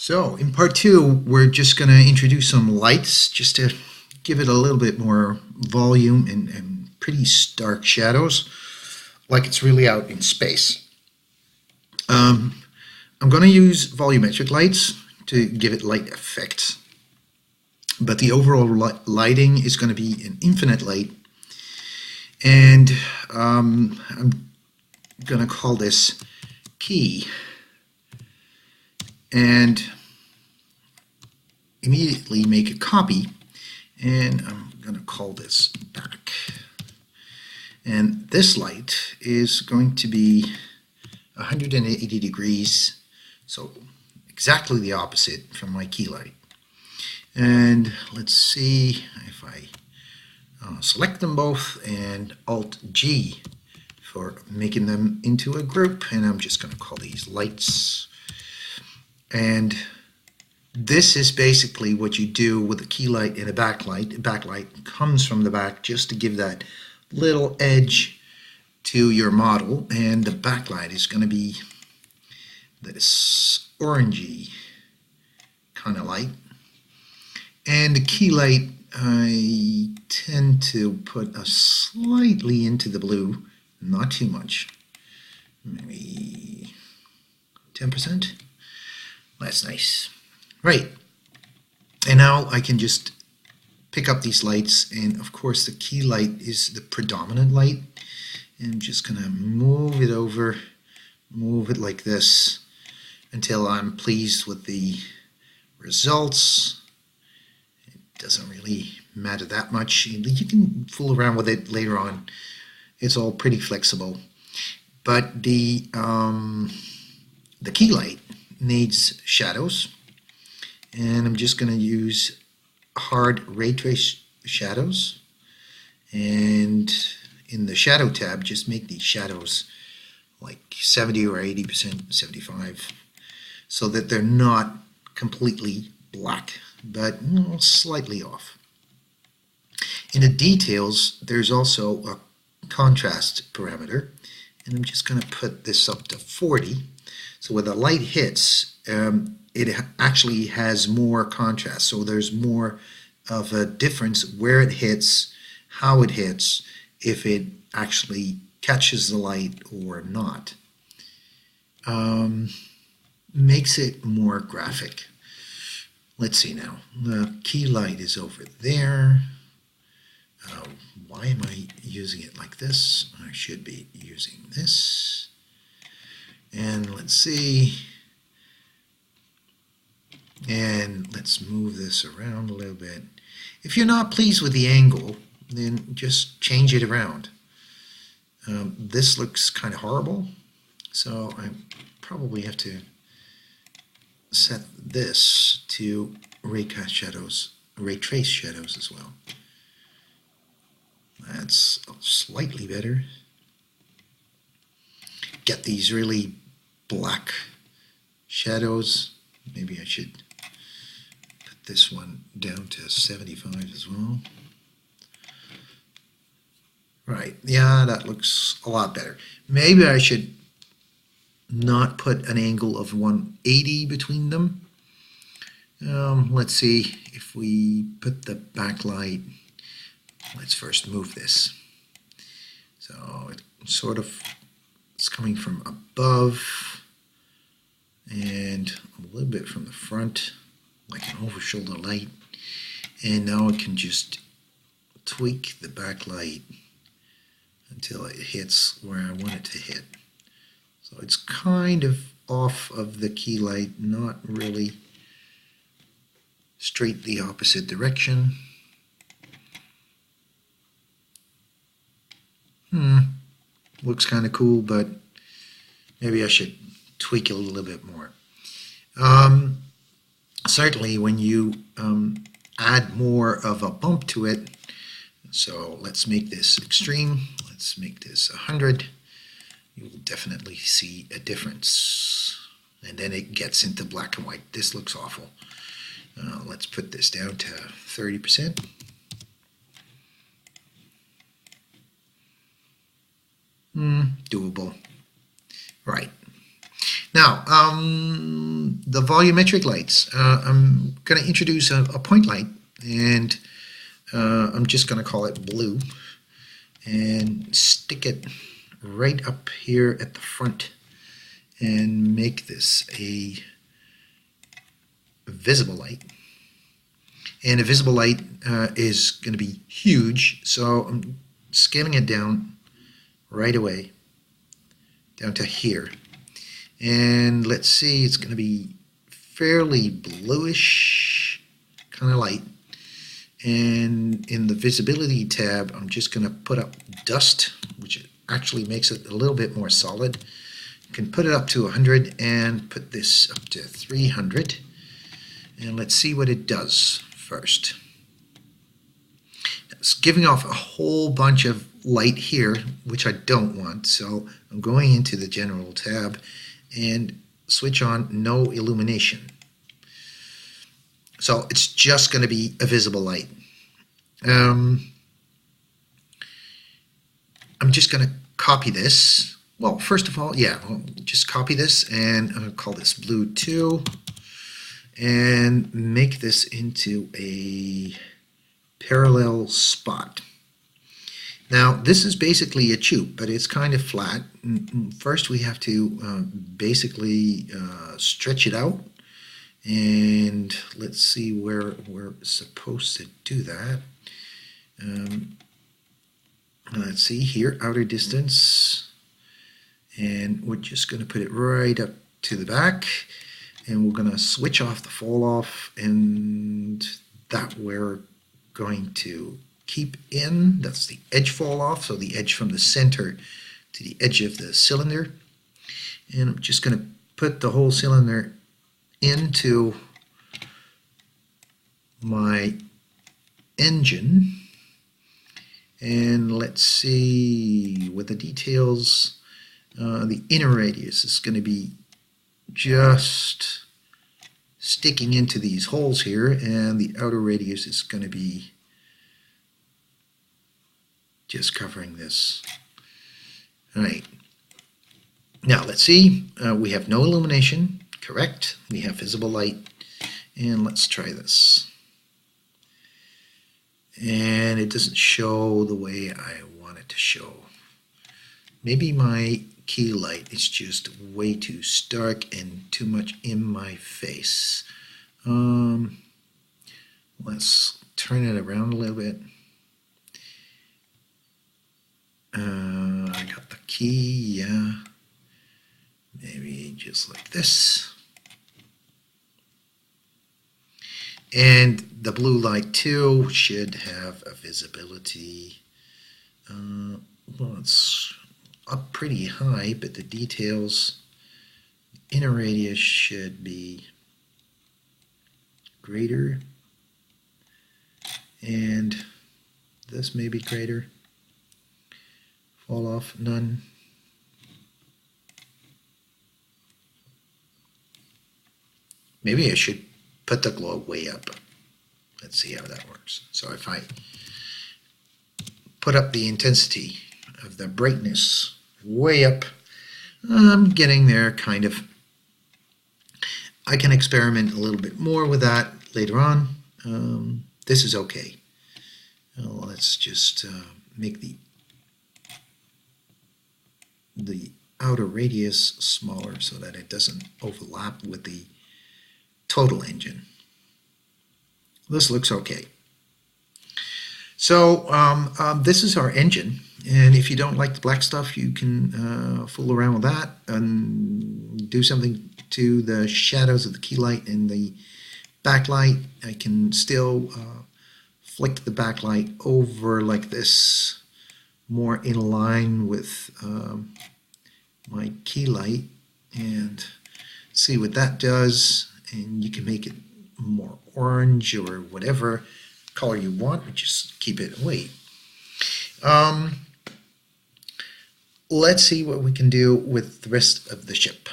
So in part two, we're just going to introduce some lights just to give it a little bit more volume and pretty stark shadows, like it's really out in space. I'm going to use volumetric lights to give it light effects, but the overall lighting is going to be an infinite light, and I'm going to call this key, and immediately make a copy, and I'm going to call this back. And this light is going to be 180 degrees, so exactly the opposite from my key light. And let's see if I select them both and Alt-G for making them into a group, and I'm just going to call these lights. And this is basically what you do with a key light and a backlight. A backlight comes from the back just to give that little edge to your model, and the backlight is going to be this orangey kind of light. And the key light, I tend to put a slightly into the blue, not too much, maybe 10%. That's nice. Right. And now I can just pick up these lights, and of course the key light is the predominant light. And I'm just going to move it over, move it like this until I'm pleased with the results. It doesn't really matter that much. You can fool around with it later on. It's all pretty flexible. But the key light needs shadows, and I'm just going to use hard ray trace shadows, and in the shadow tab just make these shadows like 70 or 80%, 75, so that they're not completely black but slightly off. In the details there's also a contrast parameter, and I'm just going to put this up to 40. So when the light hits, it actually has more contrast. So there's more of a difference where it hits, how it hits, if it actually catches the light or not. Makes it more graphic. Let's see now. The key light is over there. Why am I using it like this? I should be using this. And let's see. And let's move this around a little bit. If you're not pleased with the angle, then just change it around. This looks kind of horrible, so I probably have to set this to ray trace shadows as well. That's slightly better. Get these really black shadows. Maybe I should put this one down to 75 as well. Right, yeah, that looks a lot better. Maybe I should not put an angle of 180 between them. Let's see if we put the backlight. Let's first move this. So it's coming from above and a little bit from the front, like an over-shoulder light. And now I can just tweak the backlight until it hits where I want it to hit. So it's kind of off of the key light, not really straight the opposite direction. Looks kind of cool, but maybe I should tweak it a little bit more. Certainly when you add more of a bump to it, so let's make this extreme, let's make this 100, you will definitely see a difference. And then it gets into black and white. This looks awful. Let's put this down to 30%. Doable. Right. Now, the volumetric lights. I'm going to introduce a point light, and I'm just going to call it blue, and stick it right up here at the front, and make this a visible light. And a visible light is going to be huge, so I'm scaling it down right away, down to here. And let's see, it's going to be fairly bluish kind of light. And in the visibility tab, I'm just going to put up dust, which actually makes it a little bit more solid. You can put it up to 100 and put this up to 300. And let's see what it does first. It's giving off a whole bunch of light here, which I don't want. So I'm going into the General tab and switch on No Illumination. So it's just going to be a visible light. I'm just going to copy this. Well, first of all, I'll just copy this, and I'll call this blue 2 and make this into a parallel spot. Now, this is basically a tube, but it's kind of flat. First, we have to basically stretch it out. And let's see where we're supposed to do that. Let's see here, outer distance. And we're just going to put it right up to the back. And we're going to switch off the fall off. And that we're going to keep in. That's the edge fall off. So the edge from the center to the edge of the cylinder. And I'm just going to put the whole cylinder into my engine, and let's see with the details. The inner radius is going to be just sticking into these holes here, and the outer radius is going to be just covering this. All right, now let's see. We have no illumination. Correct. We have visible light, and let's try this. And it doesn't show the way I want it to show. Maybe my key light is just way too stark and too much in my face. Let's turn it around a little bit. I got the key, yeah. Maybe just like this. And the blue light too should have a visibility. Well, it's up pretty high, but the details, inner radius should be greater. And this may be greater. Fall off, none. Maybe I should put the globe way up. Let's see how that works. So if I put up the intensity of the brightness way up, I'm getting there kind of. I can experiment a little bit more with that later on. This is okay. Let's just make the outer radius smaller so that it doesn't overlap with the total engine. This looks okay. So this is our engine, and if you don't like the black stuff, you can fool around with that and do something to the shadows of the key light and the backlight. I can still flick the backlight over like this, more in line with my key light, and see what that does. And you can make it more orange or whatever color you want, but just keep it white. Let's see what we can do with the rest of the ship.